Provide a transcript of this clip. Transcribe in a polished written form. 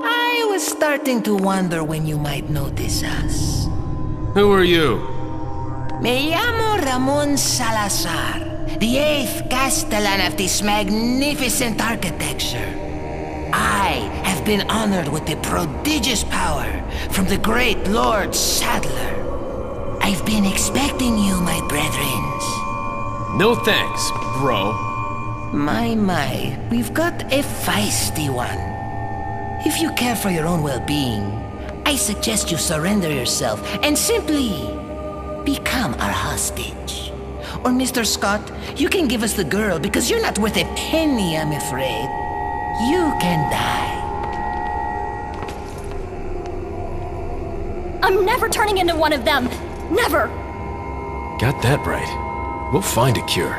I was starting to wonder when you might notice us. Who are you? Me llamo Ramon Salazar, the 8th Castellan of this magnificent architecture. I have been honored with the prodigious power from the great Lord Sadler. I've been expecting you, my brethrens. No thanks, bro. My, we've got a feisty one. If you care for your own well-being, I suggest you surrender yourself and simply become our hostage. Or Mr. Scott, you can give us the girl because you're not worth a penny, I'm afraid. You can die. I'm never turning into one of them. Never! Got that right. We'll find a cure.